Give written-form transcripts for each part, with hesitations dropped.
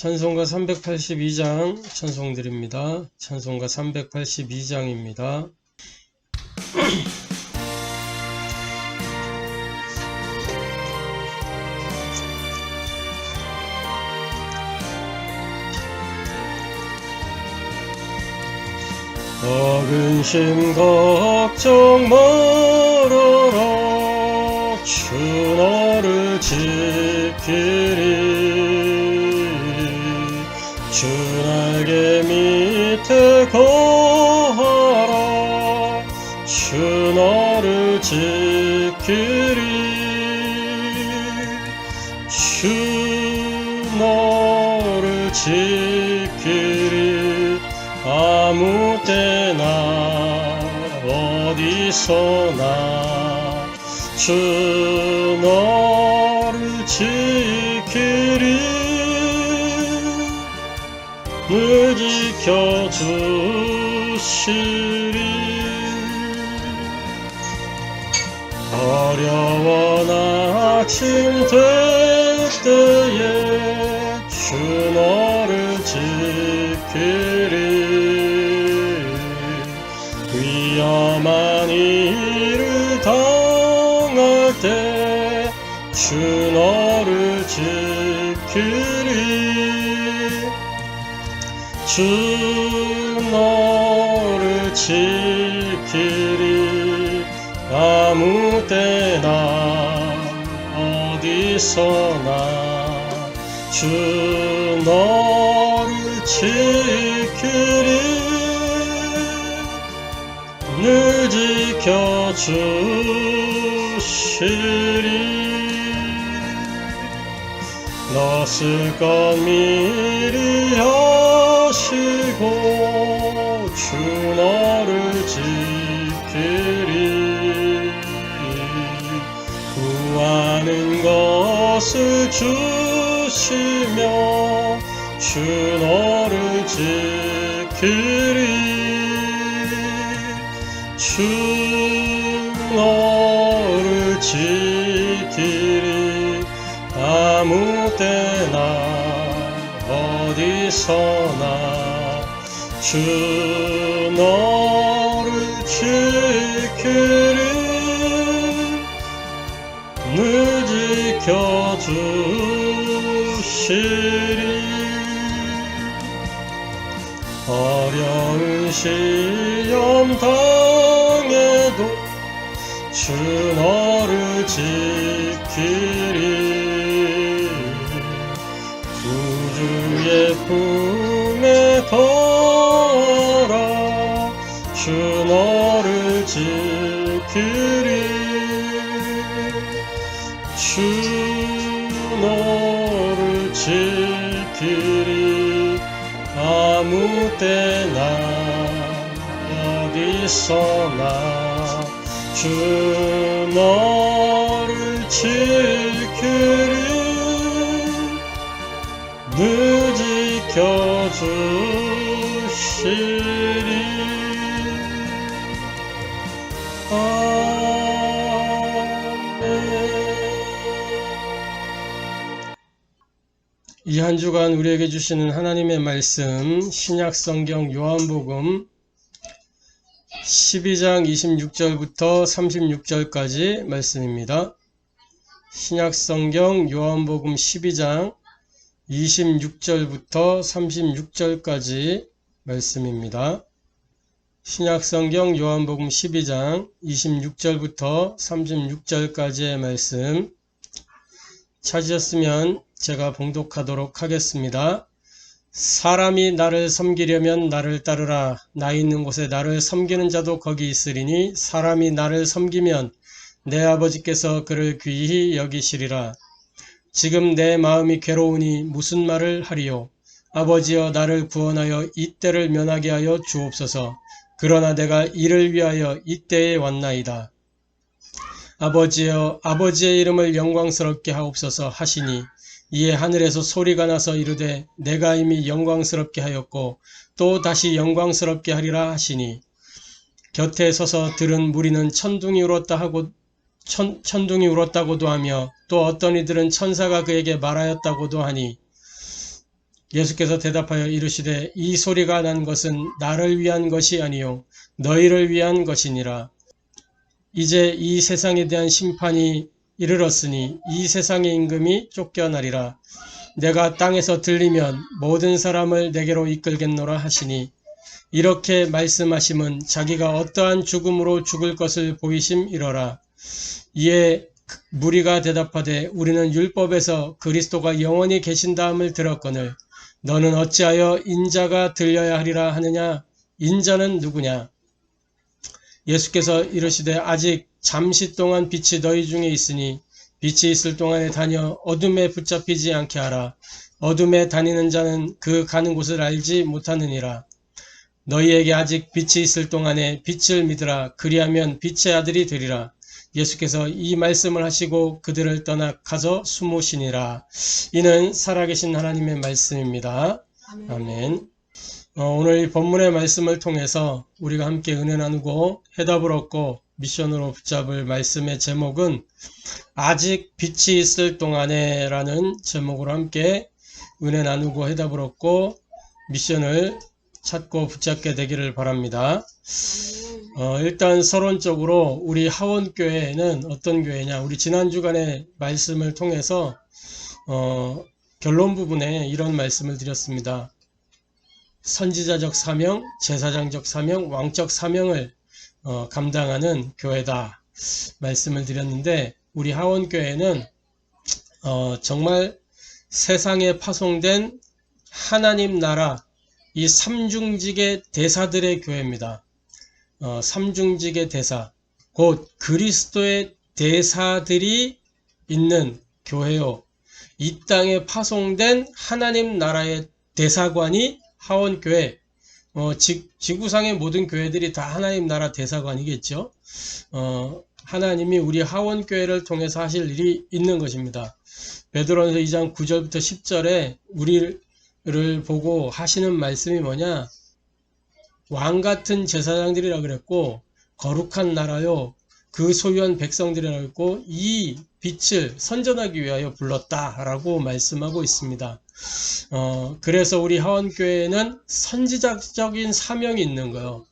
찬송가 382장 찬송드립니다. 찬송가 382장입니다. 어근심 걱정 말아라. 주 너를 지키리. 주 날개 밑에 거하라. 주 너를 지키리. 주 너를 지키리. 아무 때나 어디서나 주 너를 지키리. 늘 지켜주시리. 어려운 아침 될 때에 주 너를 지키리. 위험한 일을 당할 때 주 너를 지키리. 주 너를 지키리. 아무 때나 어디서나 주 너를 지키리. 늘 지켜주시리. 넣었을 것 미리 하시고 주 너를 지키리. 구하는 것을 주시며 주 너를 지키리. 주 너를 지키리. 아무 때나 어디서나 주 너를 지키리. 늘 지켜주시리. 어려운 시험 당해도 주 너를 지키리. 구주의 품에 거하라. 주 너를 지키리. 주 너를 지키리. 아무 때나 어디서나 주 너를 지키리. 늘 지켜주시리. 아멘. 이 한 주간 우리에게 주시는 하나님의 말씀, 신약성경 요한복음 12장 26절부터 36절까지 말씀입니다. 신약성경 요한복음 12장 26절부터 36절까지 말씀입니다. 신약성경 요한복음 12장 26절부터 36절까지의 말씀 찾으셨으면 제가 봉독하도록 하겠습니다. 사람이 나를 섬기려면 나를 따르라. 나 있는 곳에 나를 섬기는 자도 거기 있으리니 사람이 나를 섬기면 내 아버지께서 그를 귀히 여기시리라. 지금 내 마음이 괴로우니 무슨 말을 하리요. 아버지여 나를 구원하여 이 때를 면하게 하여 주옵소서. 그러나 내가 이를 위하여 이 때에 왔나이다. 아버지여 아버지의 이름을 영광스럽게 하옵소서 하시니 이에 하늘에서 소리가 나서 이르되 내가 이미 영광스럽게 하였고 또 다시 영광스럽게 하리라 하시니 곁에 서서 들은 무리는 천둥이 울었다고도 하며 또 어떤 이들은 천사가 그에게 말하였다고도 하니 예수께서 대답하여 이르시되 이 소리가 난 것은 나를 위한 것이 아니요 너희를 위한 것이니라. 이제 이 세상에 대한 심판이 이르렀으니 이 세상의 임금이 쫓겨나리라. 내가 땅에서 들리면 모든 사람을 내게로 이끌겠노라 하시니 이렇게 말씀하심은 자기가 어떠한 죽음으로 죽을 것을 보이심이러라. 이에 무리가 대답하되 우리는 율법에서 그리스도가 영원히 계신다함을 들었거늘 너는 어찌하여 인자가 들려야 하리라 하느냐. 인자는 누구냐. 예수께서 이르시되 아직 잠시 동안 빛이 너희 중에 있으니 빛이 있을 동안에 다녀 어둠에 붙잡히지 않게 하라. 어둠에 다니는 자는 그 가는 곳을 알지 못하느니라. 너희에게 아직 빛이 있을 동안에 빛을 믿으라. 그리하면 빛의 아들이 되리라. 예수께서 이 말씀을 하시고 그들을 떠나 가서 숨으시니라. 이는 살아계신 하나님의 말씀입니다. 아멘. 오늘 이 본문의 말씀을 통해서 우리가 함께 은혜 나누고 해답을 얻고 미션으로 붙잡을 말씀의 제목은 아직 빛이 있을 동안에 라는 제목으로 함께 은혜 나누고 해답을 얻고 미션을 찾고 붙잡게 되기를 바랍니다. 일단 서론적으로 우리 하원교회는 어떤 교회냐. 우리 지난 주간의 말씀을 통해서 결론 부분에 이런 말씀을 드렸습니다. 선지자적 사명, 제사장적 사명, 왕적 사명을 감당하는 교회다 말씀을 드렸는데 우리 하원교회는 정말 세상에 파송된 하나님 나라 이 삼중직의 대사들의 교회입니다. 삼중직의 대사, 곧 그리스도의 대사들이 있는 교회요. 이 땅에 파송된 하나님 나라의 대사관이 하원교회, 지구상의 모든 교회들이 다 하나님 나라 대사관이겠죠. 하나님이 우리 하원교회를 통해서 하실 일이 있는 것입니다. 베드로전서 2장 9절부터 10절에 우리를 보고 하시는 말씀이 뭐냐. 왕같은 제사장들이라 그랬고 거룩한 나라요 그 소유한 백성들이라 그랬고 이 빛을 선전하기 위하여 불렀다라고 말씀하고 있습니다. 그래서 우리 하원교회는 선지자적인 사명이 있는 거예요.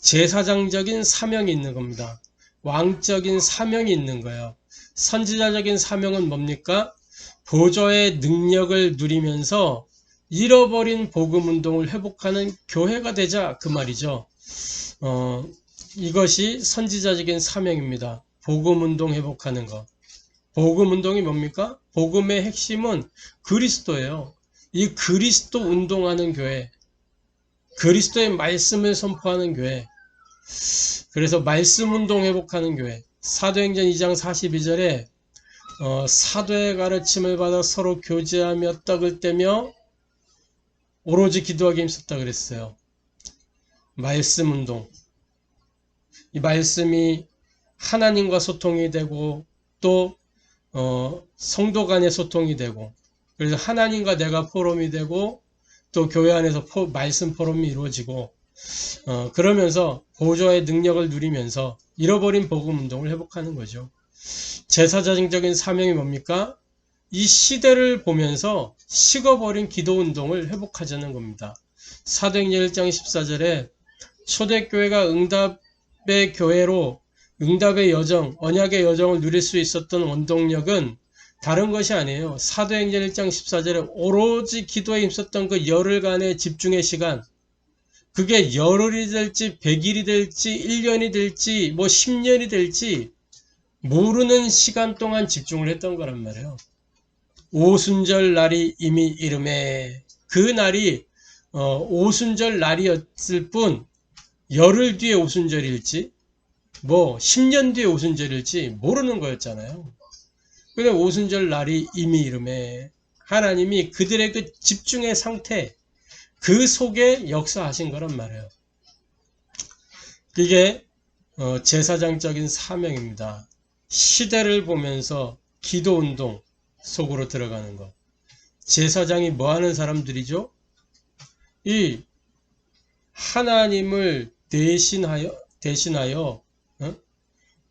제사장적인 사명이 있는 겁니다. 왕적인 사명이 있는 거예요. 선지자적인 사명은 뭡니까? 보좌의 능력을 누리면서 잃어버린 복음운동을 회복하는 교회가 되자 그 말이죠. 이것이 선지자적인 사명입니다. 복음운동 회복하는 것. 복음운동이 뭡니까? 복음의 핵심은 그리스도예요. 이 그리스도 운동하는 교회, 그리스도의 말씀을 선포하는 교회, 그래서 말씀운동 회복하는 교회. 사도행전 2장 42절에 사도의 가르침을 받아 서로 교제하며 떡을 떼며 오로지 기도하기 힘썼다 그랬어요. 말씀 운동. 이 말씀이 하나님과 소통이 되고 또 성도 간의 소통이 되고 그래서 하나님과 내가 포럼이 되고 또 교회 안에서 말씀 포럼이 이루어지고 그러면서 보좌의 능력을 누리면서 잃어버린 복음 운동을 회복하는 거죠. 제사장적인 사명이 뭡니까? 이 시대를 보면서 식어버린 기도운동을 회복하자는 겁니다. 사도행전 1장 14절에 초대교회가 응답의 교회로 응답의 여정, 언약의 여정을 누릴 수 있었던 원동력은 다른 것이 아니에요. 사도행전 1장 14절에 오로지 기도에 힘썼던 그 열흘간의 집중의 시간, 그게 열흘이 될지 100일이 될지 1년이 될지 뭐 10년이 될지 모르는 시간 동안 집중을 했던 거란 말이에요. 오순절 날이 이미 이름에 그 날이 오순절 날이었을 뿐 열흘 뒤에 오순절일지 뭐 10년 뒤에 오순절일지 모르는 거였잖아요. 근데 오순절 날이 이미 이름에 하나님이 그들의 그 집중의 상태 그 속에 역사하신 거란 말이에요. 이게 제사장적인 사명입니다. 시대를 보면서 기도운동 속으로 들어가는 것. 제사장이 뭐 하는 사람들이죠? 이 하나님을 대신하여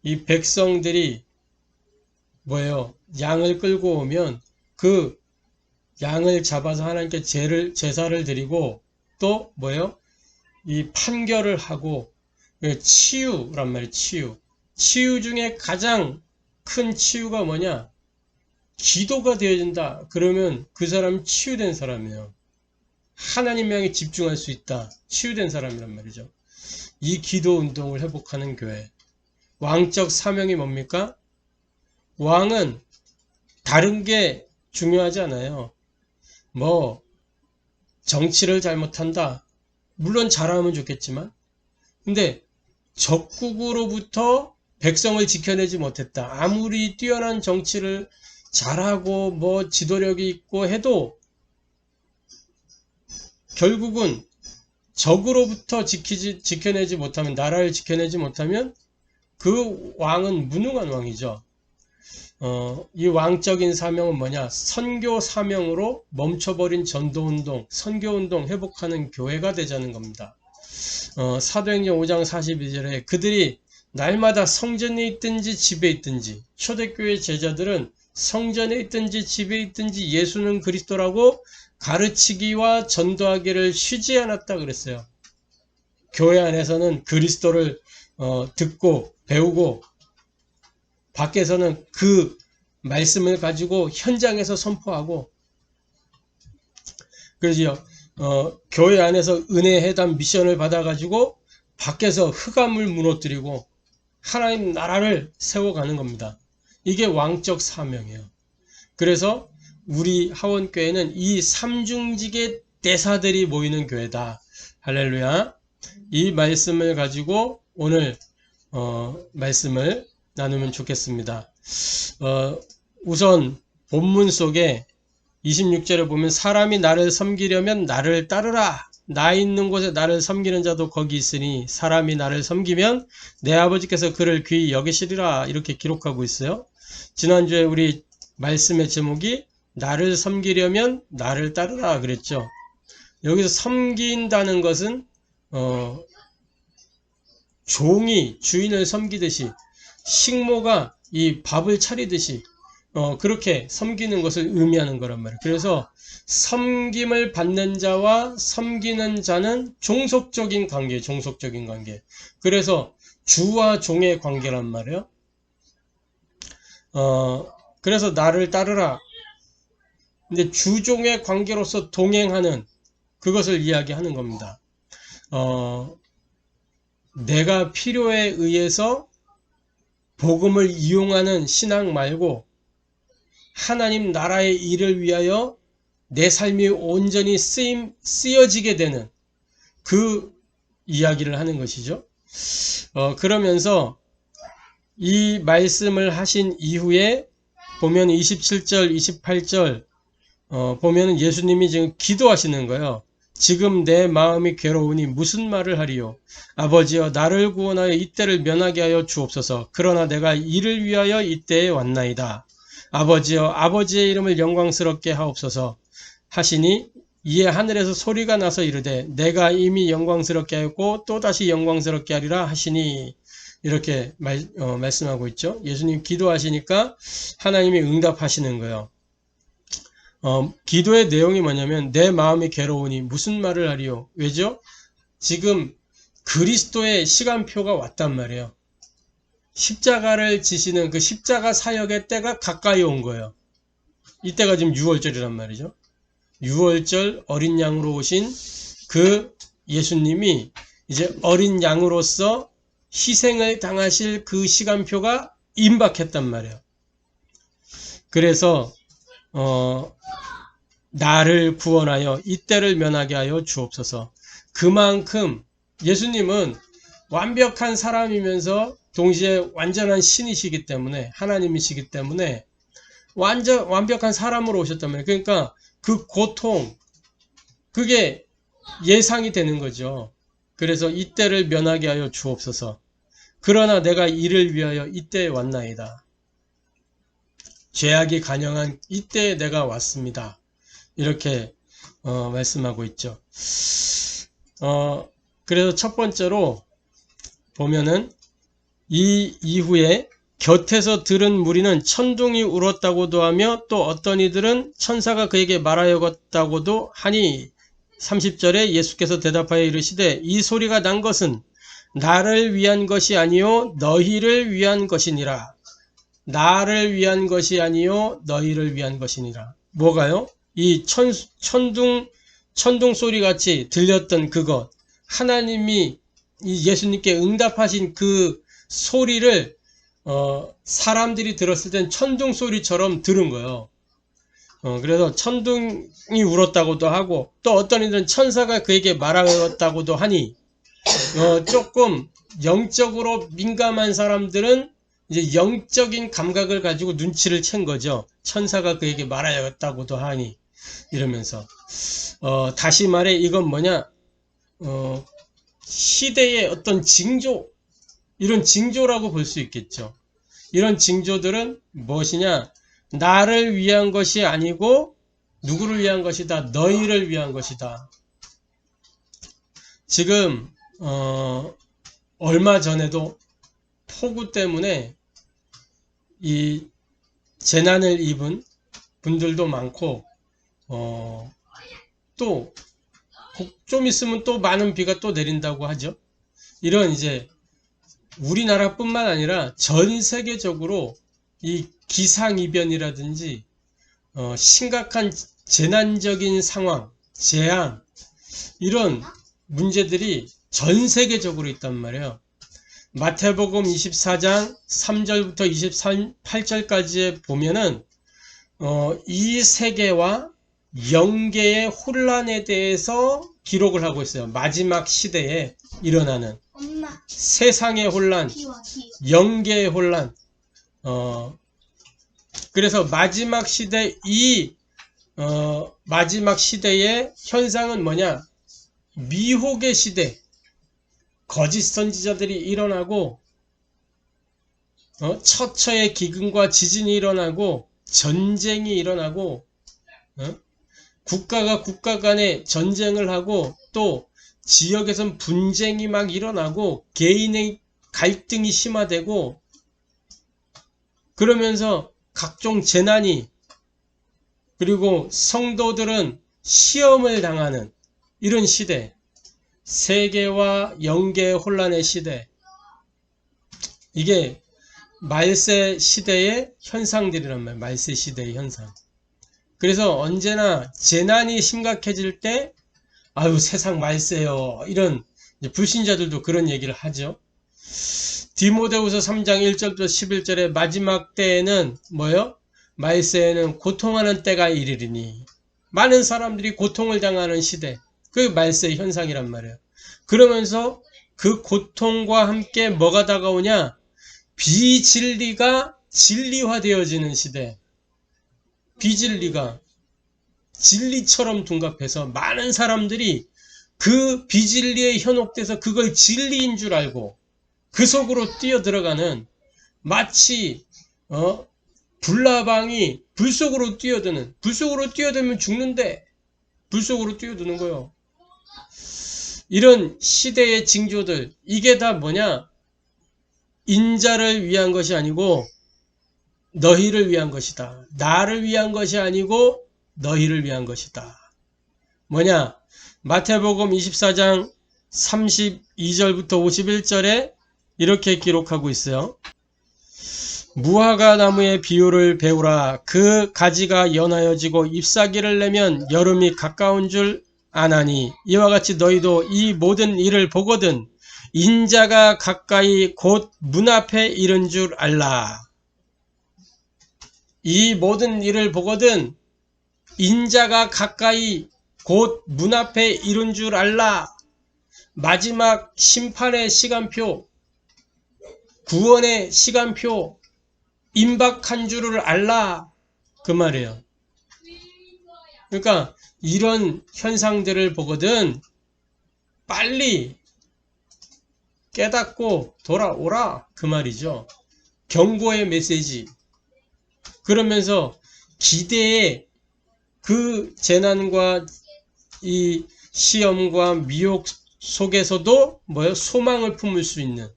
이 백성들이 뭐예요? 양을 끌고 오면 그 양을 잡아서 하나님께 제사를 드리고 또 뭐예요? 이 판결을 하고 치유란 말이에요. 치유 중에 가장 큰 치유가 뭐냐? 기도가 되어진다. 그러면 그 사람은 치유된 사람이에요. 하나님 향해 집중할 수 있다. 치유된 사람이란 말이죠. 이 기도 운동을 회복하는 교회. 왕적 사명이 뭡니까? 왕은 다른 게 중요하지 않아요. 뭐 정치를 잘못한다. 물론 잘하면 좋겠지만 근데 적국으로부터 백성을 지켜내지 못했다. 아무리 뛰어난 정치를 잘하고 뭐 지도력이 있고 해도 결국은 적으로부터 지켜내지 못하면, 나라를 지켜내지 못하면 그 왕은 무능한 왕이죠. 이 왕적인 사명은 뭐냐? 선교 사명으로 멈춰버린 전도운동, 선교운동 회복하는 교회가 되자는 겁니다. 사도행전 5장 42절에 그들이 날마다 성전에 있든지 집에 있든지, 초대교회 제자들은 성전에 있든지 집에 있든지 예수는 그리스도라고 가르치기와 전도하기를 쉬지 않았다 그랬어요. 교회 안에서는 그리스도를 듣고 배우고 밖에서는 그 말씀을 가지고 현장에서 선포하고, 그러지요. 교회 안에서 은혜회담 미션을 받아가지고 밖에서 흑암을 무너뜨리고 하나님 나라를 세워가는 겁니다. 이게 왕적 사명이에요. 그래서 우리 하원교회는 이 삼중직의 대사들이 모이는 교회다. 할렐루야. 이 말씀을 가지고 오늘 말씀을 나누면 좋겠습니다. 우선 본문 속에 26절에 보면 사람이 나를 섬기려면 나를 따르라. 나 있는 곳에 나를 섬기는 자도 거기 있으니 사람이 나를 섬기면 내 아버지께서 그를 귀히 여기시리라. 이렇게 기록하고 있어요. 지난주에 우리 말씀의 제목이 나를 섬기려면 나를 따르라 그랬죠. 여기서 섬긴다는 것은 종이 주인을 섬기듯이, 식모가 이 밥을 차리듯이 그렇게 섬기는 것을 의미하는 거란 말이에요. 그래서 섬김을 받는 자와 섬기는 자는 종속적인 관계, 종속적인 관계. 그래서 주와 종의 관계란 말이에요. 그래서 나를 따르라. 근데 주종의 관계로서 동행하는 그것을 이야기하는 겁니다. 내가 필요에 의해서 복음을 이용하는 신앙 말고 하나님 나라의 일을 위하여 내 삶이 온전히 쓰여지게 되는 그 이야기를 하는 것이죠. 그러면서 이 말씀을 하신 이후에 보면 27절, 28절 보면 예수님이 지금 기도하시는 거예요. 지금 내 마음이 괴로우니 무슨 말을 하리요? 아버지여 나를 구원하여 이때를 면하게 하여 주옵소서. 그러나 내가 이를 위하여 이때에 왔나이다. 아버지여 아버지의 이름을 영광스럽게 하옵소서 하시니 이에 하늘에서 소리가 나서 이르되 내가 이미 영광스럽게 하였고 또다시 영광스럽게 하리라 하시니, 이렇게 말씀하고 있죠. 예수님 기도하시니까 하나님이 응답하시는 거예요. 기도의 내용이 뭐냐면 내 마음이 괴로우니 무슨 말을 하리요? 왜죠? 지금 그리스도의 시간표가 왔단 말이에요. 십자가를 지시는 그 십자가 사역의 때가 가까이 온 거예요. 이때가 지금 6월절이란 말이죠. 6월절 어린 양으로 오신 그 예수님이 이제 어린 양으로서 희생을 당하실 그 시간표가 임박했단 말이에요. 그래서 나를 구원하여 이때를 면하게 하여 주옵소서. 그만큼 예수님은 완벽한 사람이면서 동시에 완전한 신이시기 때문에, 하나님이시기 때문에 완벽한 사람으로 오셨단 말이에요. 그러니까 그 고통, 그게 예상이 되는 거죠. 그래서 이때를 면하게 하여 주옵소서. 그러나 내가 이를 위하여 이때에 왔나이다. 죄악이 간영한 이때에 내가 왔습니다. 이렇게 말씀하고 있죠. 그래서 첫 번째로 보면은 이 이후에 곁에서 들은 무리는 천둥이 울었다고도 하며 또 어떤 이들은 천사가 그에게 말하였다고도 하니 30절에 예수께서 대답하여 이르시되 이 소리가 난 것은 나를 위한 것이 아니요 너희를 위한 것이니라. 나를 위한 것이 아니요 너희를 위한 것이니라. 뭐가요? 이 천둥 소리 같이 들렸던 그것, 하나님이 예수님께 응답하신 그 소리를 사람들이 들었을 땐 천둥 소리처럼 들은 거예요. 그래서 천둥이 울었다고도 하고 또 어떤 이들은 천사가 그에게 말하였다고도 하니 조금 영적으로 민감한 사람들은 이제 영적인 감각을 가지고 눈치를 챈 거죠. 천사가 그에게 말하였다고도 하니 이러면서 다시 말해 이건 뭐냐, 시대의 어떤 징조, 이런 징조라고 볼 수 있겠죠. 이런 징조들은 무엇이냐, 나를 위한 것이 아니고 누구를 위한 것이다, 너희를 위한 것이다. 지금 얼마 전에도 폭우 때문에 이 재난을 입은 분들도 많고 또 좀 있으면 또 많은 비가 또 내린다고 하죠. 이런 이제 우리나라뿐만 아니라 전 세계적으로 이 기상이변이라든지 심각한 재난적인 상황, 재앙, 이런 문제들이 전 세계적으로 있단 말이에요. 마태복음 24장 3절부터 28절까지에 보면은 이 세계와 영계의 혼란에 대해서 기록을 하고 있어요. 마지막 시대에 일어나는 세상의 혼란, 영계의 혼란. 그래서 마지막 시대, 마지막 시대의 현상은 뭐냐? 미혹의 시대, 거짓 선지자들이 일어나고 처처의 기근과 지진이 일어나고 전쟁이 일어나고 국가가 국가 간에 전쟁을 하고 또 지역에선 분쟁이 막 일어나고 개인의 갈등이 심화되고 그러면서 각종 재난이, 그리고 성도들은 시험을 당하는 이런 시대, 세계와 영계의 혼란의 시대, 이게 말세 시대의 현상들이란 말이에요. 말세 시대의 현상. 그래서 언제나 재난이 심각해질 때 아유 세상 말세요, 이런 불신자들도 그런 얘기를 하죠. 디모데후서 3장 1절부터 11절에 마지막 때에는 뭐요? 말세에는 고통하는 때가 이르리니, 많은 사람들이 고통을 당하는 시대, 그 말세 현상이란 말이에요. 그러면서 그 고통과 함께 뭐가 다가오냐? 비진리가 진리화되어지는 시대. 비진리가 진리처럼 둔갑해서 많은 사람들이 그 비진리에 현혹돼서 그걸 진리인 줄 알고 그 속으로 뛰어들어가는, 마치 불나방이 불속으로 뛰어드는, 불속으로 뛰어들면 죽는데 불속으로 뛰어드는 거예요. 이런 시대의 징조들, 이게 다 뭐냐? 인자를 위한 것이 아니고 너희를 위한 것이다. 나를 위한 것이 아니고 너희를 위한 것이다. 뭐냐? 마태복음 24장 32절부터 51절에 이렇게 기록하고 있어요. 무화과 나무의 비유를 배우라. 그 가지가 연하여지고 잎사귀를 내면 여름이 가까운 줄 아나니, 이와 같이 너희도 이 모든 일을 보거든 인자가 가까이 곧 문 앞에 이른 줄 알라. 이 모든 일을 보거든 인자가 가까이 곧 문 앞에 이른 줄 알라. 마지막 심판의 시간표, 구원의 시간표 임박한 줄을 알라, 그 말이에요. 그러니까 이런 현상들을 보거든 빨리 깨닫고 돌아오라, 그 말이죠. 경고의 메시지. 그러면서 기대의 그 재난과 이 시험과 미혹 속에서도 소망을 품을 수 있는,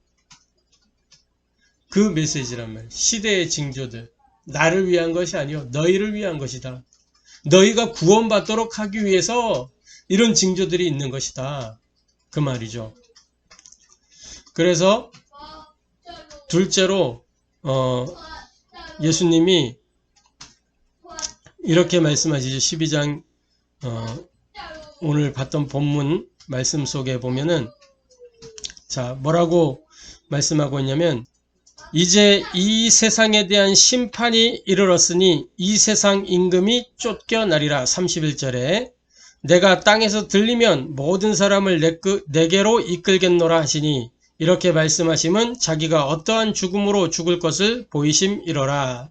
그 메시지란 말이에요. 시대의 징조들. 나를 위한 것이 아니요 너희를 위한 것이다. 너희가 구원받도록 하기 위해서 이런 징조들이 있는 것이다. 그 말이죠. 그래서 둘째로 예수님이 이렇게 말씀하시죠. 12장 오늘 봤던 본문 말씀 속에 보면은 자 뭐라고 말씀하고 있냐면 이제 이 세상에 대한 심판이 이르렀으니 이 세상 임금이 쫓겨나리라. 31절에 내가 땅에서 들리면 모든 사람을 내게로 이끌겠노라 하시니 이렇게 말씀하심은 자기가 어떠한 죽음으로 죽을 것을 보이심이로라.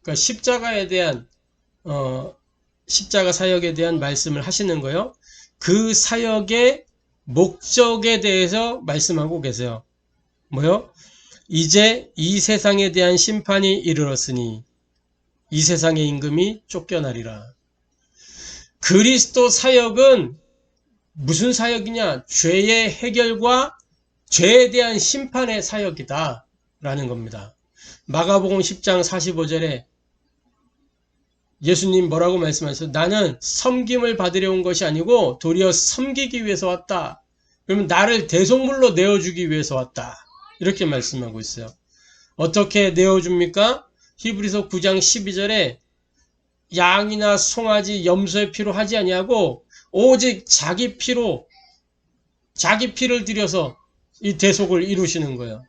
그러니까 십자가에 대한 십자가 사역에 대한 말씀을 하시는 거예요. 그 사역의 목적에 대해서 말씀하고 계세요. 뭐요? 이제 이 세상에 대한 심판이 이르렀으니 이 세상의 임금이 쫓겨나리라. 그리스도 사역은 무슨 사역이냐? 죄의 해결과 죄에 대한 심판의 사역이다 라는 겁니다. 마가복음 10장 45절에 예수님 뭐라고 말씀하셨어요? 나는 섬김을 받으려 온 것이 아니고 도리어 섬기기 위해서 왔다. 그러면 나를 대속물로 내어주기 위해서 왔다. 이렇게 말씀하고 있어요. 어떻게 내어줍니까? 히브리서 9장 12절에 양이나 송아지, 염소의 피로 하지 아니하고 오직 자기 피로 자기 피를 들여서 이 대속을 이루시는 거예요.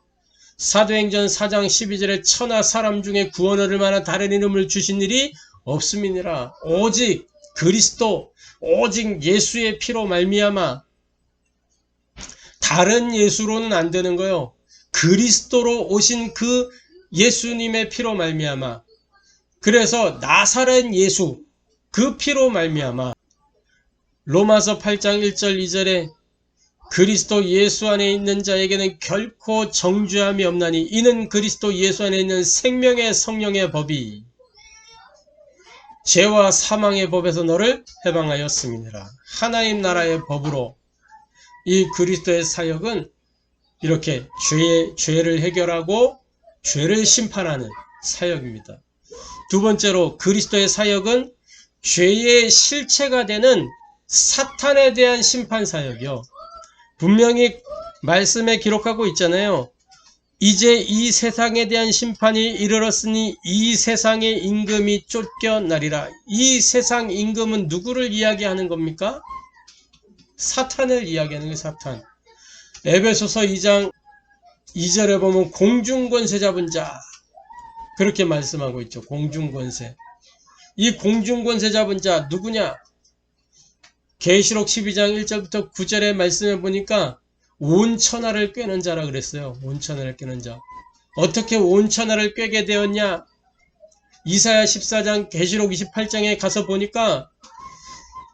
사도행전 4장 12절에 천하 사람 중에 구원 얻을 만한 다른 이름을 주신 일이 없음이니라. 오직 그리스도 오직 예수의 피로 말미암아 다른 예수로는 안 되는 거예요. 그리스도로 오신 그 예수님의 피로 말미암아 그래서 나사렛 예수 그 피로 말미암아 로마서 8장 1절 2절에 그리스도 예수 안에 있는 자에게는 결코 정죄함이 없나니 이는 그리스도 예수 안에 있는 생명의 성령의 법이 죄와 사망의 법에서 너를 해방하였음이니라. 하나님 나라의 법으로 이 그리스도의 사역은 이렇게 죄를 해결하고 죄를 심판하는 사역입니다. 두 번째로 그리스도의 사역은 죄의 실체가 되는 사탄에 대한 심판 사역이요. 분명히 말씀에 기록하고 있잖아요. 이제 이 세상에 대한 심판이 이르렀으니 이 세상의 임금이 쫓겨나리라. 이 세상 임금은 누구를 이야기하는 겁니까? 사탄을 이야기하는 거예요. 사탄. 에베소서 2장 2절에 보면 공중권세 잡은 자 그렇게 말씀하고 있죠. 공중권세. 이 공중권세 잡은 자 누구냐? 계시록 12장 1절부터 9절의 말씀에 보니까 온 천하를 꿰는 자라 그랬어요. 온 천하를 꿰는 자. 어떻게 온 천하를 꿰게 되었냐? 이사야 14장 계시록 28장에 가서 보니까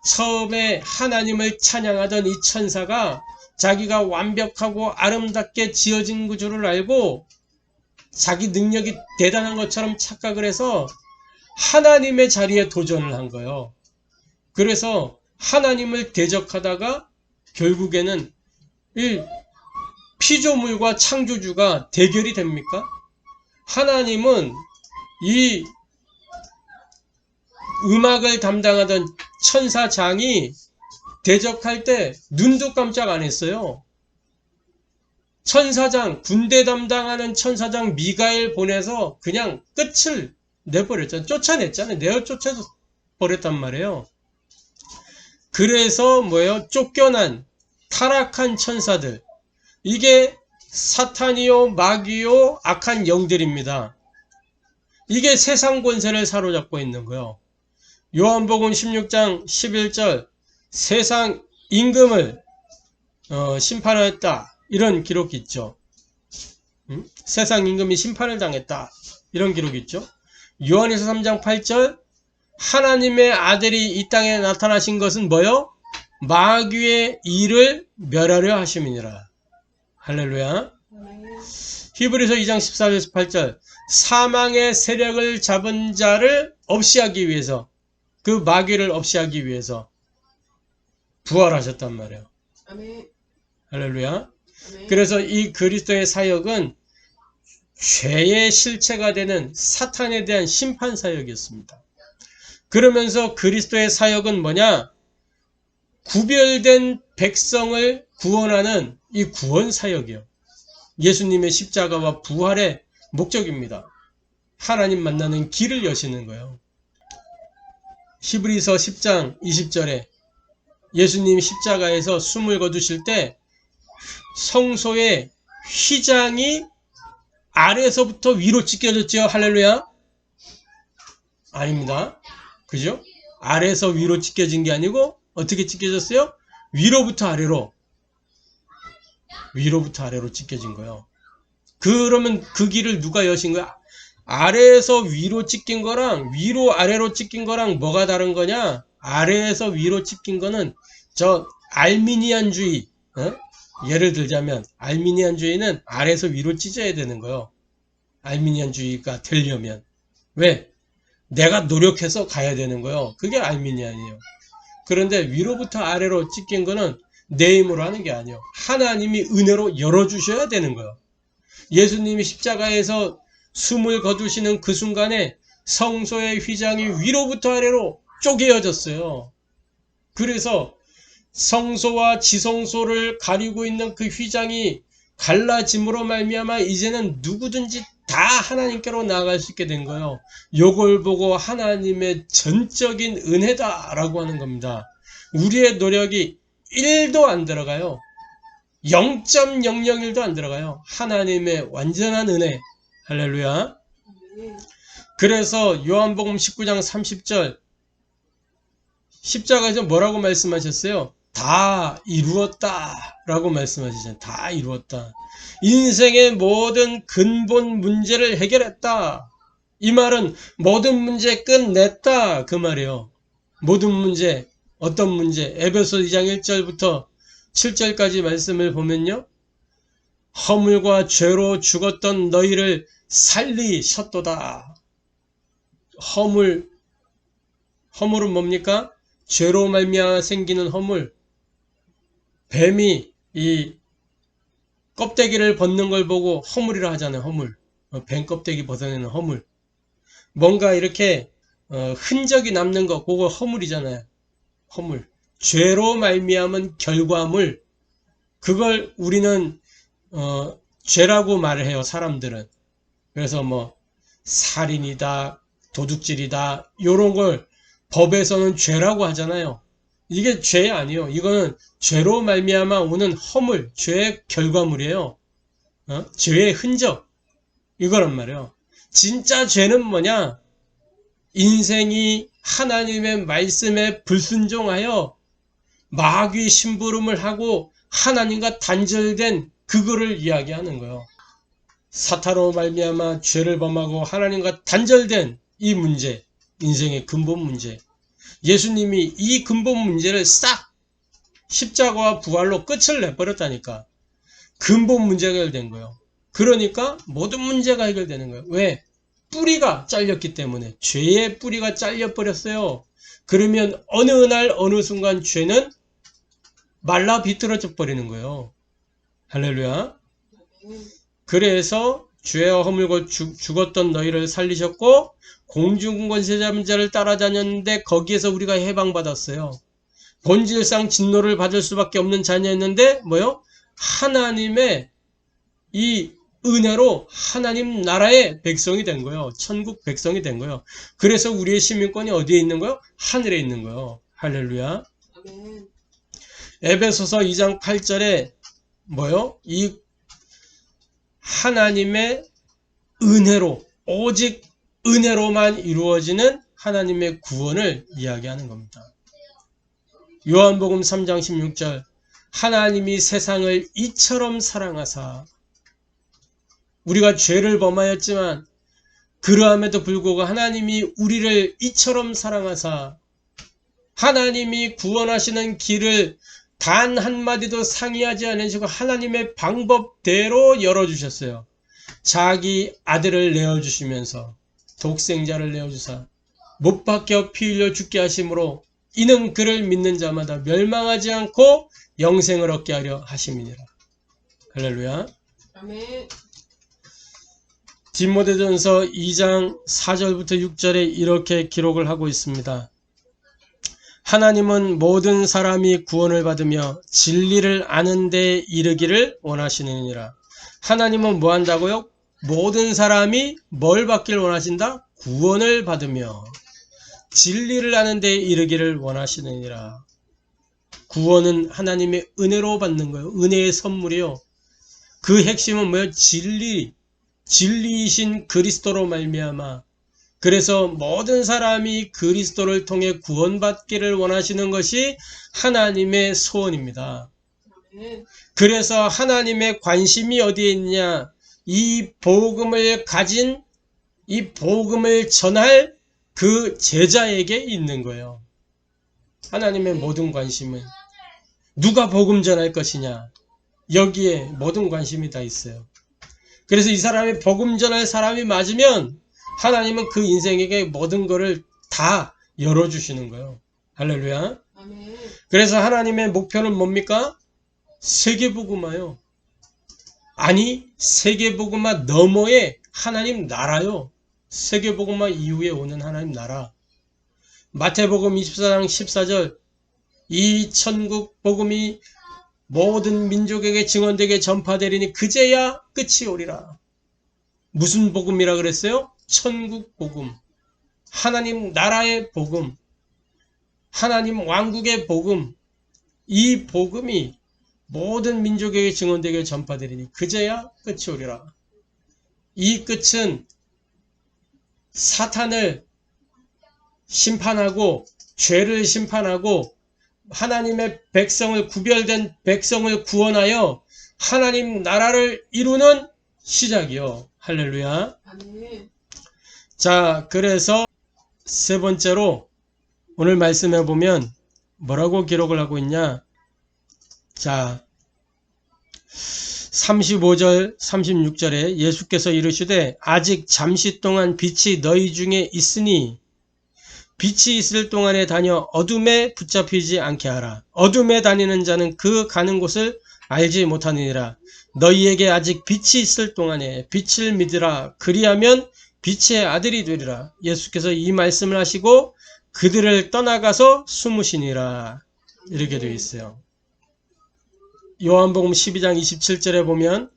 처음에 하나님을 찬양하던 이 천사가 자기가 완벽하고 아름답게 지어진 구조를 알고 자기 능력이 대단한 것처럼 착각을 해서 하나님의 자리에 도전을 한 거예요. 그래서 하나님을 대적하다가 결국에는 이 피조물과 창조주가 대결이 됩니까? 하나님은 이 음악을 담당하던 천사장이 대적할 때 눈도 깜짝 안 했어요. 천사장, 군대 담당하는 천사장 미가엘 보내서 그냥 끝을 내버렸잖아요. 쫓아냈잖아요. 내어 쫓아버렸단 말이에요. 그래서 뭐예요? 쫓겨난 타락한 천사들. 이게 사탄이요, 마귀요, 악한 영들입니다. 이게 세상 권세를 사로잡고 있는 거예요. 요한복음 16장 11절 세상 임금을 심판하였다. 이런 기록이 있죠. 세상 임금이 심판을 당했다. 이런 기록이 있죠. 요한일서 3장 8절 하나님의 아들이 이 땅에 나타나신 것은 뭐요? 마귀의 일을 멸하려 하심이니라. 할렐루야. 히브리서 2장 14절에서 8절 사망의 세력을 잡은 자를 없이 하기 위해서 그 마귀를 없이 하기 위해서 부활하셨단 말이에요. 아멘. 할렐루야. 아멘. 그래서 이 그리스도의 사역은 죄의 실체가 되는 사탄에 대한 심판 사역이었습니다. 그러면서 그리스도의 사역은 뭐냐? 구별된 백성을 구원하는 이 구원 사역이요. 예수님의 십자가와 부활의 목적입니다. 하나님 만나는 길을 여시는 거예요. 히브리서 10장 20절에 예수님 십자가에서 숨을 거두실 때 성소의 휘장이 아래에서부터 위로 찢겨졌죠. 할렐루야. 아닙니다. 그죠? 아래에서 위로 찢겨진 게 아니고 어떻게 찢겨졌어요? 위로부터 아래로 찢겨진 거예요. 그러면 그 길을 누가 여신 거야? 아래에서 위로 찢긴 거랑 위로 아래로 찢긴 거랑 뭐가 다른 거냐? 아래에서 위로 찢긴 거는 저 알미니안주의, 예를 들자면 알미니안주의는 아래에서 위로 찢어야 되는 거예요. 알미니안주의가 되려면. 왜? 내가 노력해서 가야 되는 거예요. 그게 알미니안이에요. 그런데 위로부터 아래로 찢긴 거는 내 힘으로 하는 게 아니에요. 하나님이 은혜로 열어주셔야 되는 거예요. 예수님이 십자가에서 숨을 거두시는 그 순간에 성소의 휘장이 위로부터 아래로 쪼개어졌어요. 그래서 성소와 지성소를 가리고 있는 그 휘장이 갈라짐으로 말미암아 이제는 누구든지 다 하나님께로 나아갈 수 있게 된 거예요. 요걸 보고 하나님의 전적인 은혜다라고 하는 겁니다. 우리의 노력이 1도 안 들어가요. 0.001도 안 들어가요. 하나님의 완전한 은혜. 할렐루야. 그래서 요한복음 19장 30절 십자가에서 뭐라고 말씀하셨어요? 다 이루었다 라고 말씀하시잖아요. 다 이루었다. 인생의 모든 근본 문제를 해결했다. 이 말은 모든 문제 끝냈다 그 말이에요. 모든 문제, 어떤 문제? 에베소 2장 1절부터 7절까지 말씀을 보면요. 허물과 죄로 죽었던 너희를 살리셨도다. 허물은 뭡니까? 죄로 말미암아 생기는 허물. 뱀이 이 껍데기를 벗는 걸 보고 허물이라 하잖아요. 허물. 뱀 껍데기 벗어내는 허물. 뭔가 이렇게 흔적이 남는 거 그거 허물이잖아요. 허물. 죄로 말미암은 결과물. 그걸 우리는 죄라고 말을 해요. 사람들은. 그래서 뭐 살인이다, 도둑질이다 요런 걸 법에서는 죄라고 하잖아요. 이게 죄 아니에요. 이거는 죄로 말미암아 오는 허물, 죄의 결과물이에요. 죄의 흔적 이거란 말이에요. 진짜 죄는 뭐냐? 인생이 하나님의 말씀에 불순종하여 마귀 심부름을 하고 하나님과 단절된 그거를 이야기하는 거예요. 사탄으로 말미암아 죄를 범하고 하나님과 단절된 이 문제, 인생의 근본 문제. 예수님이 이 근본 문제를 싹 십자가와 부활로 끝을 내버렸다니까. 근본 문제가 해결된 거예요. 그러니까 모든 문제가 해결되는 거예요. 왜? 뿌리가 잘렸기 때문에. 죄의 뿌리가 잘려버렸어요. 그러면 어느 날 어느 순간 죄는 말라 비틀어져 버리는 거예요. 할렐루야. 그래서 죄와 허물고 죽었던 너희를 살리셨고 공중 권세 잡은 자를 따라다녔는데 거기에서 우리가 해방받았어요. 본질상 진노를 받을 수밖에 없는 자녀였는데 뭐요? 하나님의 이 은혜로 하나님 나라의 백성이 된 거예요. 천국 백성이 된 거예요. 그래서 우리의 시민권이 어디에 있는 거예요? 하늘에 있는 거예요. 할렐루야. 아멘. 에베소서 2장 8절에 뭐요? 이 하나님의 은혜로 오직 은혜로만 이루어지는 하나님의 구원을 이야기하는 겁니다. 요한복음 3장 16절 하나님이 세상을 이처럼 사랑하사 우리가 죄를 범하였지만 그러함에도 불구하고 하나님이 우리를 이처럼 사랑하사 하나님이 구원하시는 길을 단 한마디도 상의하지 않으시고 하나님의 방법대로 열어주셨어요. 자기 아들을 내어주시면서 독생자를 내어주사 못 박혀 피 흘려 죽게 하심으로 이는 그를 믿는 자마다 멸망하지 않고 영생을 얻게 하려 하심이니라. 할렐루야. 아멘. 디모데전서 2장 4절부터 6절에 이렇게 기록을 하고 있습니다. 하나님은 모든 사람이 구원을 받으며 진리를 아는 데 이르기를 원하시느니라. 하나님은 뭐 한다고요? 모든 사람이 뭘 받기를 원하신다? 구원을 받으며 진리를 아는 데 이르기를 원하시느니라. 구원은 하나님의 은혜로 받는 거예요. 은혜의 선물이요. 그 핵심은 뭐예요? 진리이신 그리스도로 말미암아. 그래서 모든 사람이 그리스도를 통해 구원받기를 원하시는 것이 하나님의 소원입니다. 그래서 하나님의 관심이 어디에 있냐? 이 복음을 가진, 이 복음을 전할 그 제자에게 있는 거예요. 하나님의 모든 관심은 누가 복음 전할 것이냐? 여기에 모든 관심이 다 있어요. 그래서 이 사람이 복음 전할 사람이 맞으면 하나님은 그 인생에게 모든 것을 다 열어주시는 거예요. 할렐루야. 아멘. 그래서 하나님의 목표는 뭡니까? 세계복음화요. 아니, 세계복음화 너머의 하나님 나라요. 세계복음화 이후에 오는 하나님 나라. 마태복음 24장 14절 이 천국 복음이 모든 민족에게 증언되게 전파되리니 그제야 끝이 오리라. 무슨 복음이라 그랬어요? 천국 복음. 하나님 나라의 복음. 하나님 왕국의 복음. 이 복음이 모든 민족에게 증언되게 전파되리니 그제야 끝이 오리라. 이 끝은 사탄을 심판하고 죄를 심판하고 하나님의 백성을 구별된 백성을 구원하여 하나님 나라를 이루는 시작이요. 할렐루야. 아멘. 자, 그래서 세 번째로 오늘 말씀해 보면 뭐라고 기록을 하고 있냐? 자, 35절 36절에 예수께서 이르시되 아직 잠시 동안 빛이 너희 중에 있으니 빛이 있을 동안에 다녀 어둠에 붙잡히지 않게 하라. 어둠에 다니는 자는 그 가는 곳을 알지 못하느니라. 너희에게 아직 빛이 있을 동안에 빛을 믿으라. 그리하면 빛의 아들이 되리라. 예수께서 이 말씀을 하시고 그들을 떠나가서 숨으시니라. 이렇게 되어 있어요. 요한복음 12장 27절에 보면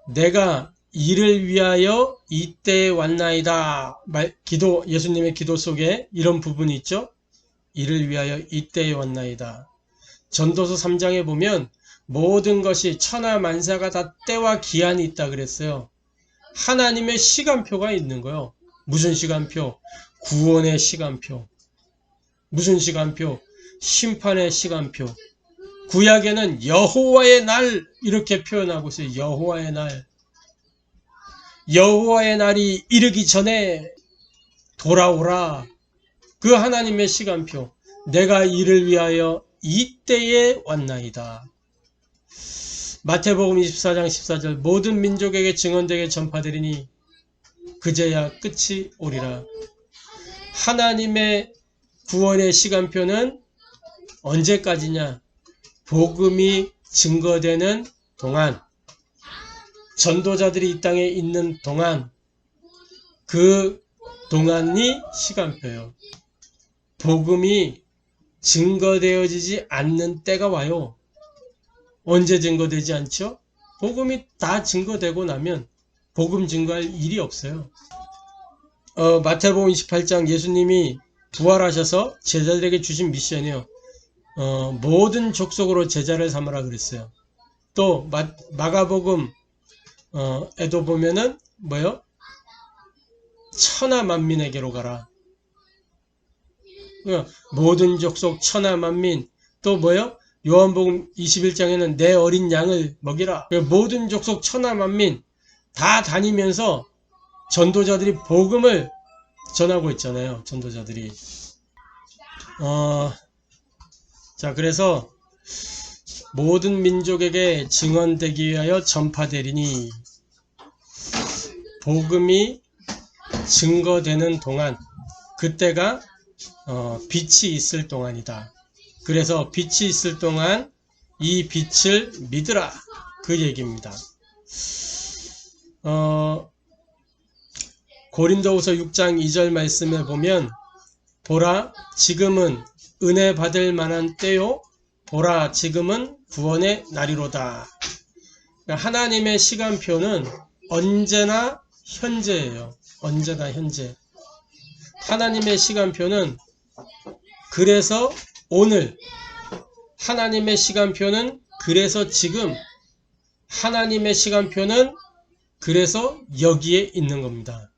내가 이를 위하여 이때에 왔나이다. 예수님의 기도 속에 이런 부분이 있죠. 이를 위하여 이때에 왔나이다. 전도서 3장에 보면 모든 것이 천하 만사가 다 때와 기한이 있다 그랬어요. 하나님의 시간표가 있는 거예요. 무슨 시간표? 구원의 시간표. 무슨 시간표? 심판의 시간표. 구약에는 여호와의 날 이렇게 표현하고 있어요. 여호와의 날. 여호와의 날이 이르기 전에 돌아오라. 그 하나님의 시간표. 내가 이를 위하여 이때에 왔나이다. 마태복음 24장 14절 모든 민족에게 증언되게 전파되리니 그제야 끝이 오리라. 하나님의 구원의 시간표는 언제까지냐? 복음이 증거되는 동안, 전도자들이 이 땅에 있는 동안, 그 동안이 시간표예요. 복음이 증거되어지지 않는 때가 와요. 언제 증거되지 않죠? 복음이 다 증거되고 나면 복음 증거할 일이 없어요. 마태복음 28장 예수님이 부활하셔서 제자들에게 주신 미션이요. 모든 족속으로 제자를 삼으라 그랬어요. 또 마가복음 에도 보면은 뭐요? 천하 만민에게로 가라. 모든 족속 천하 만민. 또 뭐요? 요한복음 21장에는 내 어린 양을 먹이라. 모든 족속 천하 만민 다 다니면서 전도자들이 복음을 전하고 있잖아요. 전도자들이. 자, 그래서 모든 민족에게 증언되기 위하여 전파되리니 복음이 증거되는 동안, 그때가 빛이 있을 동안이다. 그래서 빛이 있을 동안 이 빛을 믿으라. 그 얘기입니다. 고린도후서 6장 2절 말씀에 보면 보라 지금은 은혜 받을 만한 때요 보라 지금은 구원의 날이로다. 하나님의 시간표는 언제나 현재예요. 언제나 현재. 하나님의 시간표는 그래서 오늘, 하나님의 시간표는 그래서 지금, 하나님의 시간표는 그래서 여기에 있는 겁니다.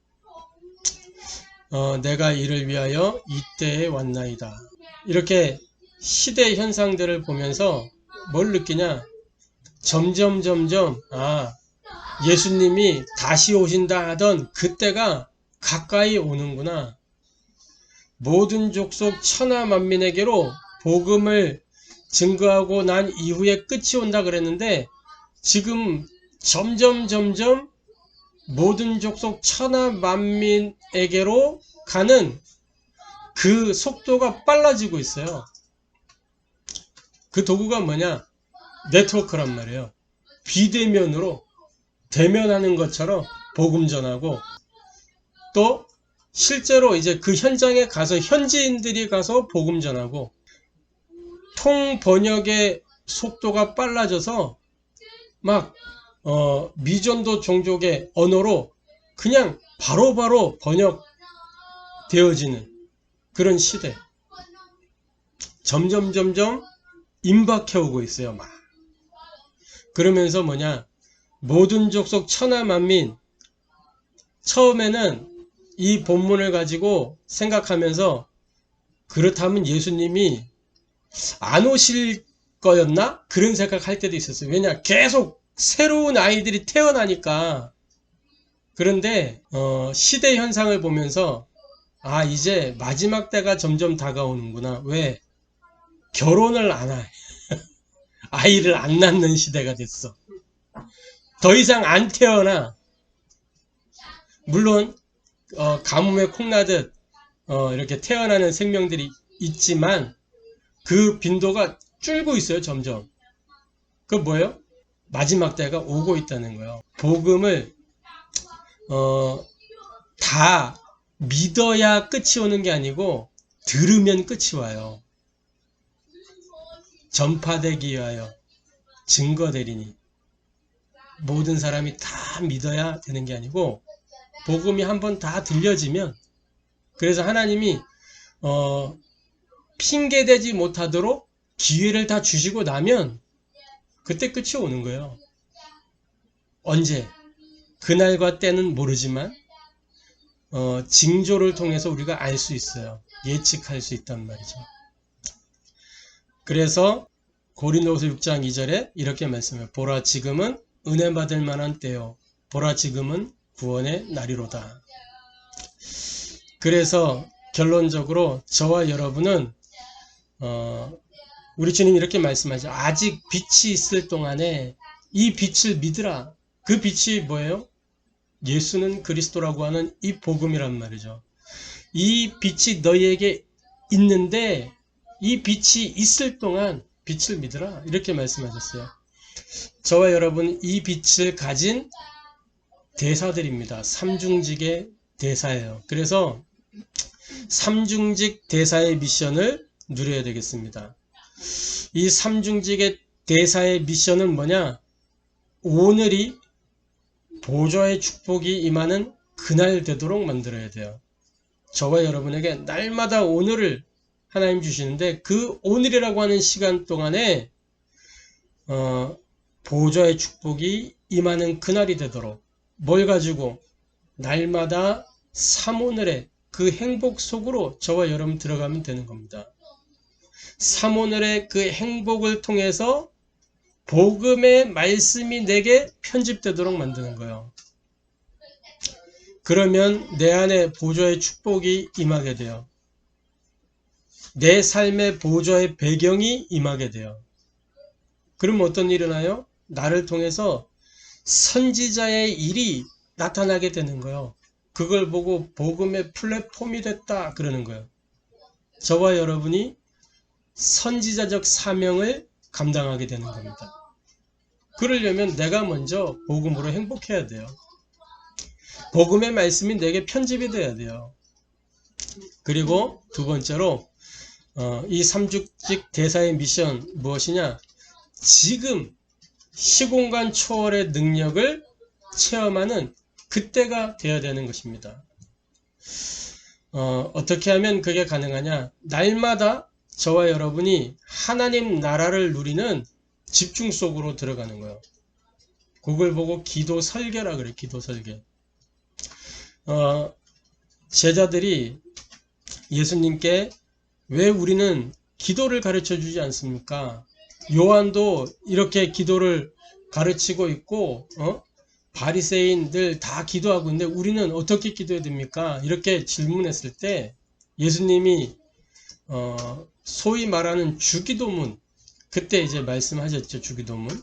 내가 이를 위하여 이때에 왔나이다. 이렇게 시대 현상들을 보면서 뭘 느끼냐? 점점 예수님이 다시 오신다 하던 그때가 가까이 오는구나. 모든 족속 천하 만민에게로 복음을 증거하고 난 이후에 끝이 온다 그랬는데 지금 점점 모든 족속 천하 만민에게로 가는 그 속도가 빨라지고 있어요. 그 도구가 뭐냐? 네트워크란 말이에요. 비대면으로 대면하는 것처럼 복음 전하고 또 실제로 이제 그 현장에 가서 현지인들이 가서 복음 전하고 통 번역의 속도가 빨라져서 막 미전도 종족의 언어로 그냥 바로바로 번역되어지는 그런 시대. 점점 임박해오고 있어요. 막. 그러면서 뭐냐? 모든 족속 천하 만민 처음에는 이 본문을 가지고 생각하면서 그렇다면 예수님이 안 오실 거였나? 그런 생각할 때도 있었어요. 왜냐? 계속 새로운 아이들이 태어나니까. 그런데 시대 현상을 보면서 이제 마지막 때가 점점 다가오는구나. 왜? 결혼을 안 해. 아이를 안 낳는 시대가 됐어. 더 이상 안 태어나. 물론 가뭄에 콩나듯 이렇게 태어나는 생명들이 있지만 그 빈도가 줄고 있어요. 점점. 그 뭐예요? 마지막 때가 오고 있다는 거예요. 복음을 다 믿어야 끝이 오는 게 아니고 들으면 끝이 와요. 전파되기 위하여 증거되리니. 모든 사람이 다 믿어야 되는 게 아니고 복음이 한번 다 들려지면, 그래서 하나님이 핑계대지 못하도록 기회를 다 주시고 나면 그때 끝이 오는 거예요. 언제? 그날과 때는 모르지만 징조를 통해서 우리가 알 수 있어요. 예측할 수 있단 말이죠. 그래서 고린도후서 6장 2절에 이렇게 말씀해요. 보라 지금은 은혜 받을 만한 때요. 보라 지금은 구원의 날이로다. 그래서 결론적으로 저와 여러분은 우리 주님 이렇게 말씀하죠. 아직 빛이 있을 동안에 이 빛을 믿으라. 그 빛이 뭐예요? 예수는 그리스도라고 하는 이 복음이란 말이죠. 이 빛이 너희에게 있는데 이 빛이 있을 동안 빛을 믿으라. 이렇게 말씀하셨어요. 저와 여러분 이 빛을 가진 대사들입니다. 삼중직의 대사예요. 그래서 삼중직 대사의 미션을 누려야 되겠습니다. 이 삼중직의 대사의 미션은 뭐냐? 오늘이 보좌의 축복이 임하는 그날 되도록 만들어야 돼요. 저와 여러분에게 날마다 오늘을 하나님 주시는데 그 오늘이라고 하는 시간 동안에 보좌의 축복이 임하는 그날이 되도록 뭘 가지고 날마다 삼오늘의 그 행복 속으로 저와 여러분 들어가면 되는 겁니다. 삼오늘의 그 행복을 통해서 복음의 말씀이 내게 편집되도록 만드는 거예요. 그러면 내 안에 보좌의 축복이 임하게 돼요. 내 삶의 보좌의 배경이 임하게 돼요. 그럼 어떤 일이 일어나요? 나를 통해서 선지자의 일이 나타나게 되는 거예요. 그걸 보고 복음의 플랫폼이 됐다 그러는 거예요. 저와 여러분이 선지자적 사명을 감당하게 되는 겁니다. 그러려면 내가 먼저 복음으로 행복해야 돼요. 복음의 말씀이 내게 편집이 돼야 돼요. 그리고 두 번째로 이 삼죽직 대사의 미션 무엇이냐? 지금 시공간 초월의 능력을 체험하는 그때가 되어야 되는 것입니다. 어떻게 하면 그게 가능하냐? 날마다 저와 여러분이 하나님 나라를 누리는 집중 속으로 들어가는 거예요. 그걸 보고 기도 설계라 그래. 기도 설계. 제자들이 예수님께 왜 우리는 기도를 가르쳐 주지 않습니까? 요한도 이렇게 기도를 가르치고 있고 바리새인들 다 기도하고 있는데 우리는 어떻게 기도해야 됩니까? 이렇게 질문했을 때 예수님이 소위 말하는 주기도문, 그때 이제 말씀하셨죠. 주기도문.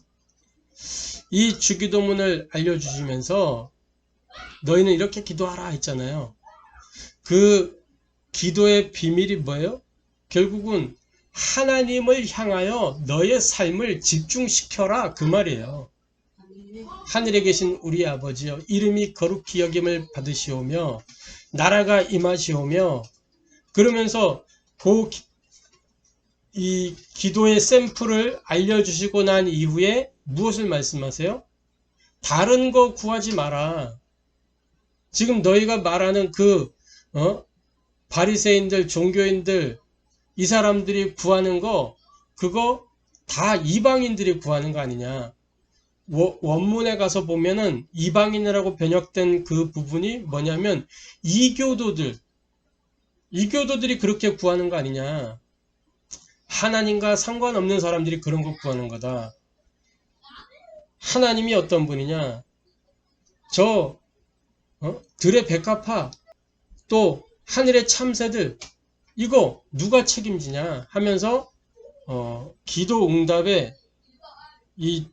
이 주기도문을 알려주시면서 너희는 이렇게 기도하라 했잖아요. 그 기도의 비밀이 뭐예요? 결국은 하나님을 향하여 너의 삶을 집중시켜라, 그 말이에요. 하늘에 계신 우리 아버지여, 이름이 거룩히 여김을 받으시오며 나라가 임하시오며, 그러면서 이 기도의 샘플을 알려주시고 난 이후에 무엇을 말씀하세요? 다른 거 구하지 마라. 지금 너희가 말하는 바리새인들, 종교인들, 이 사람들이 구하는 거, 그거 다 이방인들이 구하는 거 아니냐. 원문에 가서 보면은 이방인이라고 번역된 그 부분이 뭐냐면 이교도들이 그렇게 구하는 거 아니냐. 하나님과 상관없는 사람들이 그런 거 구하는 거다. 하나님이 어떤 분이냐. 들의 백합화, 또 하늘의 참새들, 이거 누가 책임지냐 하면서 기도 응답의 이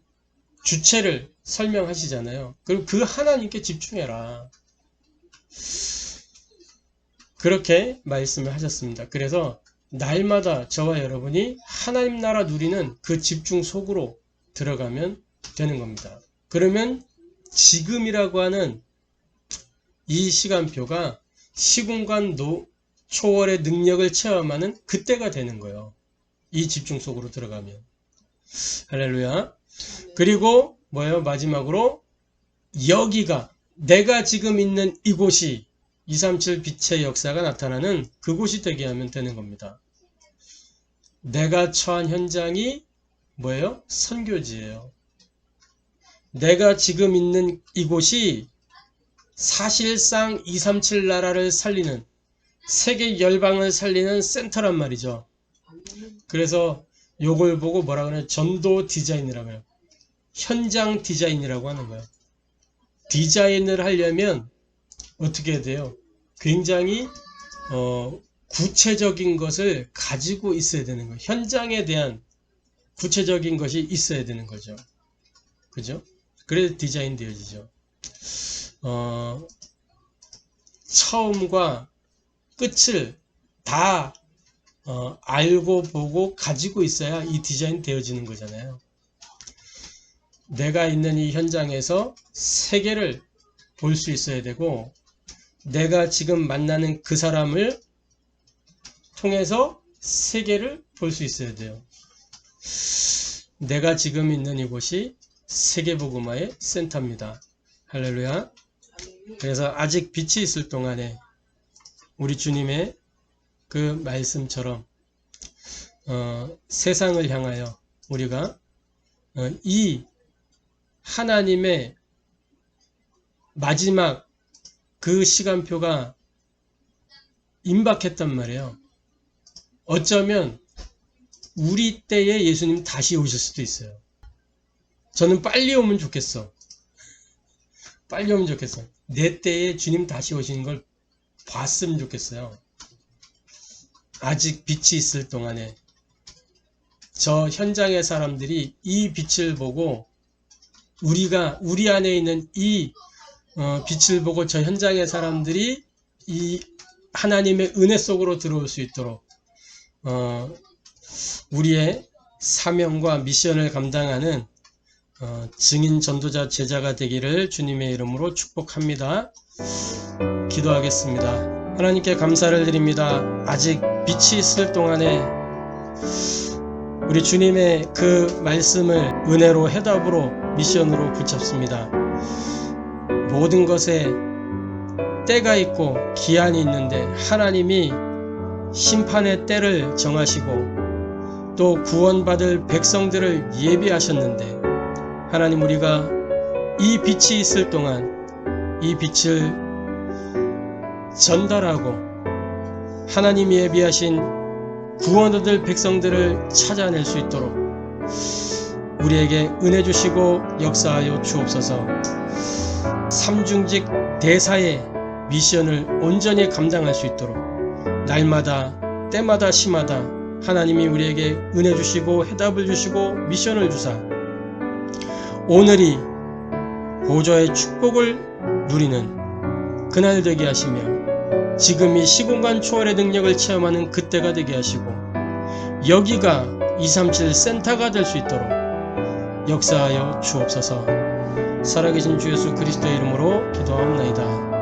주체를 설명하시잖아요. 그리고 그 하나님께 집중해라. 그렇게 말씀을 하셨습니다. 그래서 날마다 저와 여러분이 하나님 나라 누리는 그 집중 속으로 들어가면 되는 겁니다. 그러면 지금이라고 하는 이 시간표가 시공간 초월의 능력을 체험하는 그때가 되는 거예요. 이 집중 속으로 들어가면. 할렐루야. 그리고 뭐예요? 마지막으로 여기가, 내가 지금 있는 이곳이 237 빛의 역사가 나타나는 그곳이 되게 하면 되는 겁니다. 내가 처한 현장이 뭐예요? 선교지예요. 내가 지금 있는 이곳이 사실상 237 나라를 살리는, 세계 열방을 살리는 센터란 말이죠. 그래서 요걸 보고 뭐라 그러냐? 전도 디자인이라고 해요. 현장 디자인이라고 하는 거예요. 디자인을 하려면 어떻게 해야 돼요? 굉장히 구체적인 것을 가지고 있어야 되는 거예요. 현장에 대한 구체적인 것이 있어야 되는 거죠. 그죠? 그래서 디자인 되어지죠. 처음과 끝을 다 알고 보고 가지고 있어야 이 디자인 되어지는 거잖아요. 내가 있는 이 현장에서 세계를 볼 수 있어야 되고, 내가 지금 만나는 그 사람을 통해서 세계를 볼 수 있어야 돼요. 내가 지금 있는 이곳이 세계복음화의 센터입니다. 할렐루야. 그래서 아직 빛이 있을 동안에 우리 주님의 그 말씀처럼 세상을 향하여 우리가 이 하나님의 마지막 그 시간표가 임박했단 말이에요. 어쩌면 우리 때에 예수님 다시 오실 수도 있어요. 저는 빨리 오면 좋겠어. 빨리 오면 좋겠어. 내 때에 주님 다시 오시는 걸 봤으면 좋겠어요. 아직 빛이 있을 동안에 저 현장의 사람들이 이 빛을 보고, 우리 안에 있는 이 빛을 보고 저 현장의 사람들이 이 하나님의 은혜 속으로 들어올 수 있도록 우리의 사명과 미션을 감당하는 증인, 전도자, 제자가 되기를 주님의 이름으로 축복합니다. 기도하겠습니다. 하나님께 감사를 드립니다. 아직 빛이 있을 동안에 우리 주님의 그 말씀을 은혜로, 해답으로, 미션으로 붙잡습니다. 모든 것에 때가 있고 기한이 있는데 하나님이 심판의 때를 정하시고 또 구원받을 백성들을 예비하셨는데, 하나님, 우리가 이 빛이 있을 동안 이 빛을 전달하고 하나님이 예비하신 구원 얻을 백성들을 찾아낼 수 있도록 우리에게 은혜 주시고 역사하여 주옵소서. 삼중직 대사의 미션을 온전히 감당할 수 있도록 날마다 때마다 시마다 하나님이 우리에게 은혜 주시고 해답을 주시고 미션을 주사 오늘이 보좌의 축복을 누리는 그날 되게 하시며 지금 이 시공간 초월의 능력을 체험하는 그때가 되게 하시고 여기가 237 센터가 될 수 있도록 역사하여 주옵소서. 살아계신 주 예수 그리스도의 이름으로 기도하옵나이다.